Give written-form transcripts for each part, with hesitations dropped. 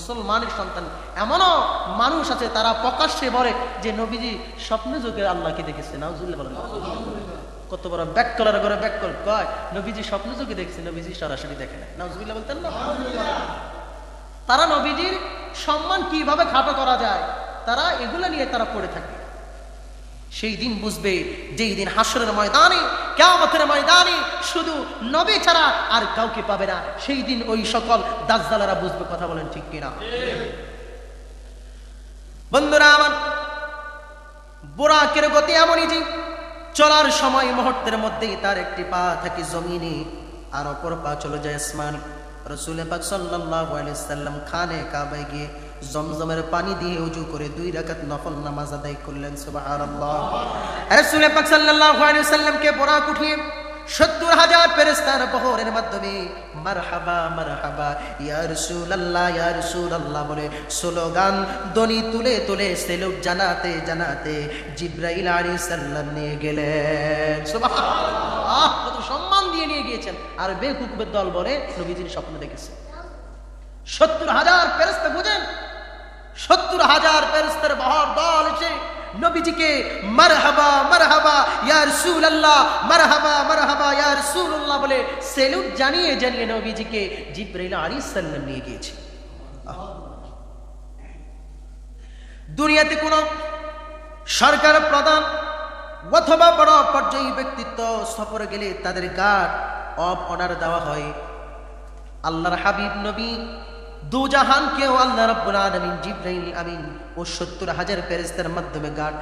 মুসলমানের সন্তান। এমনও মানুষ আছে তারা প্রকাশ্যে বলে যে নবীজি স্বপ্নে যোগে আল্লাহকে দেখেছে। নাউজুবিল্লাহ বলেন। কত বড় ব্যাক করার করে ব্যাক কর কয় নবীজি স্বপ্নে যোগে দেখছে, নবীজি সরাসরি দেখে না। নাউজুবিল্লাহ বলতেন না। তারা নবীজির সম্মান কিভাবে খাটো করা যায় তারা এগুলা নিয়ে তারা পড়ে থাকে। সেই দিন বুঝবে যেই দিন হাসরের ময়দানে, কিয়ামতের ময়দানে শুধু নবী ছাড়া আর কাউকে পাবে না। সেই দিন ওই সকল দাজ্জালেরা বুঝবে। কথা বলেন ঠিক কিনা? বন্ধুরা আমার, বুরাকের গতি এমনই যে চলার সময় মুহূর্তের মধ্যেই তার একটি পা থাকে জমিনে আর অপর পা চলে যায় আসমানে। রাসূল পাক সাল্লাল্লাহু আলাইহি সাল্লাম খানে কাবায় গিয়ে জমজমের পানি দিয়ে ওযু করে 2 রাকাত নফল নামাজ আদায় করলেন। সুবহানাল্লাহ। রাসূল পাক সাল্লাল্লাহু আলাইহি সাল্লামকে বুরাক উঠিয়ে 70,000 ফেরেশতার বহরের মাধ্যমে মারহাবা মারহাবা ইয়া রাসূলুল্লাহ ইয়া রাসূলুল্লাহ বলে স্লোগান ধ্বনি তুলে তুলে সেলুট জানাতে জানাতে জিবরাইল আলাইহিস সালাম নিয়ে গেলেন। সুবহানাল্লাহ। কত সম্মান দিয়ে নিয়ে গিয়েছেন। আর বেকুবের দল বলে নবীজির স্বপ্ন দেখেছে। 70,000 ফেরেশতা, বুঝেন, 70,000 ফেরেশতার বহর দল এসে নবীজিকে মারহাবা মারহাবা ইয়া রাসূলুল্লাহ, মারহাবা মারহাবা ইয়া রাসূলুল্লাহ বলে সেলুট জানিয়ে জানিয়ে নবীজিকে জিবরাইল আলাইহিস সালাম নিয়ে গিয়েছে। দুনিয়াতে কোন সরকার প্রধান অথবা বড় পর্যায়ী ব্যক্তিত্ব সফরে গেলে তাদের গার্ড অফ অনার দেওয়া হয়। আল্লাহর হাবিব নবী দুজাহানকেও আল্লাহ রাব্বুল আলামিন জিবরাইল আমিন ও 70,000 ফেরেশতার মাধ্যমে গার্ড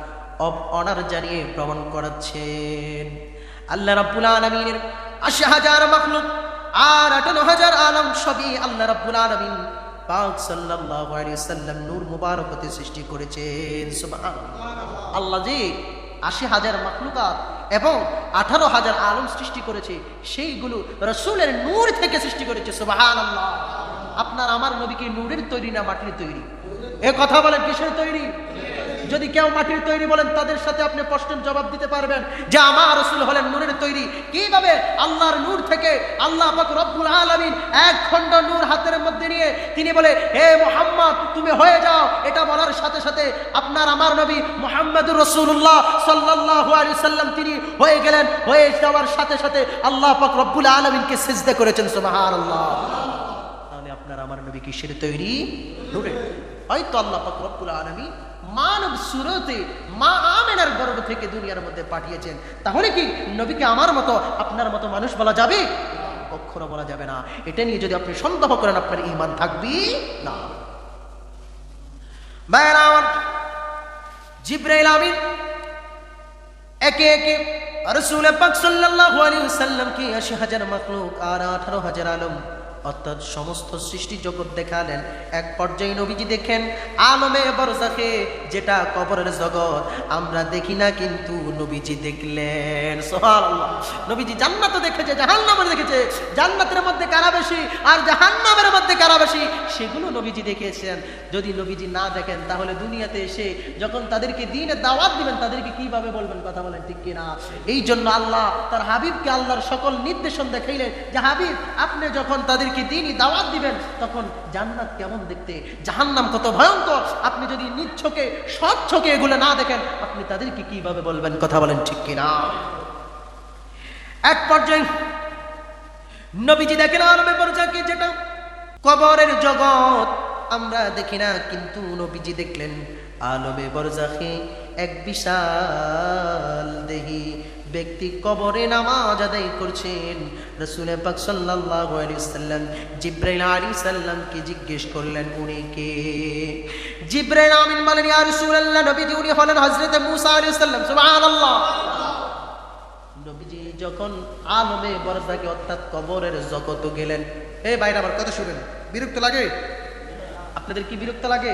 অফ অনার জানিয়ে ভ্রমণ করাচ্ছেন। আল্লাহ রাব্বুল আলামিনের 80,000 মাখলুক আর 58,000 আলম সবই আল্লাহ রাব্বুল আলামিন পাক সাল্লাল্লাহু আলাইহি সাল্লাম নূর মুবারকতে সৃষ্টি করেছেন। সুবহানাল্লাহ। আল্লাহ যে 80,000 মাখলুকাত এবং 18,000 আলম সৃষ্টি করেছে সেইগুলো রাসূলের নূর থেকে সৃষ্টি করেছে। সুবহানাল্লাহ। আপনার আমার নবী কি নূরের তৈরি না মাটির তৈরি? এ কথা বলেন কিসের তৈরি? যদি কেউ মাটির তৈরি বলেন তাদের সাথে আপনি প্রশ্নের জবাব দিতে পারবেন যে আমার রাসূল হলেন নূরের তৈরি। কিভাবে? আল্লাহর নূর থেকে আল্লাহ পাক রব্বুল আলামিন এক খণ্ড নূর হাতের মধ্যে নিয়ে তিনি বলে হে মুহাম্মদ তুমি হয়ে যাও। এটা বলার সাথে সাথে আপনার আমার নবী মুহাম্মদুর রাসূলুল্লাহ সাল্লাল্লাহু আলাইহি সাল্লাম তিনি হয়ে গেলেন। হয়ে যাওয়ার সাথে সাথে আল্লাহ পাক রব্বুল আলামিনকে সিজদা করেছেন। সুবহানাল্লাহ। আপনার আমার নবী কিসের তৈরি? নূরের। হয়তো আল্লাহ পাক রব্বুল আলামিন মানব সুরতে মা আমেনার গর্ভ থেকে দুনিয়ার মধ্যে পাঠিয়েছেন। তাহলে কি নবীকে আমার মতো আপনার মতো মানুষ বলা যাবে? কখনো বলা যাবে না। এটা নিয়ে যদি আপনি সন্দেহ করেন আপনার ঈমান থাকবে না। ভাইরা আমার, জিবরাইল আমিন একে একে রাসূল পাক সাল্লাল্লাহু আলাইহি ওয়াসাল্লামকে 80,000 মাখলুক আর 18,000 আলম অর্থাৎ সমস্ত সৃষ্টি জগৎ দেখালেন। এক পর্যায়ে নবীজি দেখেন আলমে বারজাখে, যেটা কবরের জগৎ আমরা দেখি না, কিন্তু নবীজি দেখলেন। সুবহানাল্লাহ। নবীজি জান্নাতও দেখেছে, জাহান্নামও দেখেছে। জান্নাতের মধ্যে কারা বেশি আর জাহান্নামের মধ্যে কারা বেশি সেগুলো নবীজি দেখেছেন। যদি নবীজি না দেখেন তাহলে দুনিয়াতে এসে যখন তাদেরকে দ্বীনের দাওয়াত দিবেন তাদেরকে কিভাবে বলবেন? কথা বলেন ঠিক কিনা? এই জন্য আল্লাহ তার হাবিবকে আল্লাহর সকল নির্দেশন দেখাইলেন যে হাবিব আপনি যখন তাদের কি দ্বীনি দাওয়াত দিবেন তখন জান্নাত কেমন দেখতে, জাহান্নাম কত ভয়ঙ্কর, আপনি যদি নিজ চোখে সৎ চোখে এগুলো না দেখেন আপনি তাদেরকে কিভাবে বলবেন? কথা বলেন ঠিক কিনা? এক পর্যায়ে নবীজি দেখেন আলমে বারজাখে, যেটা কবরের জগৎ আমরা দেখি না, কিন্তু নবীজি দেখলেন আলমে বারজাখে এক বিশাল দেহি ব্যক্তি কবরে নামাজ আদায় করছেন। রাসূল পাক সাল্লাল্লাহু আলাইহি ওয়াসাল্লাম জিবরাইল আলাইহিস সালামকে জিজ্ঞেস করলেন উনি কে? জিবরাইল আমিন বলেন ইয়া রাসূলুল্লাহ, নবীজি উনি হলেন হযরত মূসা আলাইহিস সালাম। সুবহানাল্লাহ। নবীজি যখন আলমে বারজাখে অর্থাৎ কবরের জগতে গেলেন, এই ভাইরা আমার কথা শুনেন, বিরক্ত লাগে? আপনাদের কি বিরক্ত লাগে?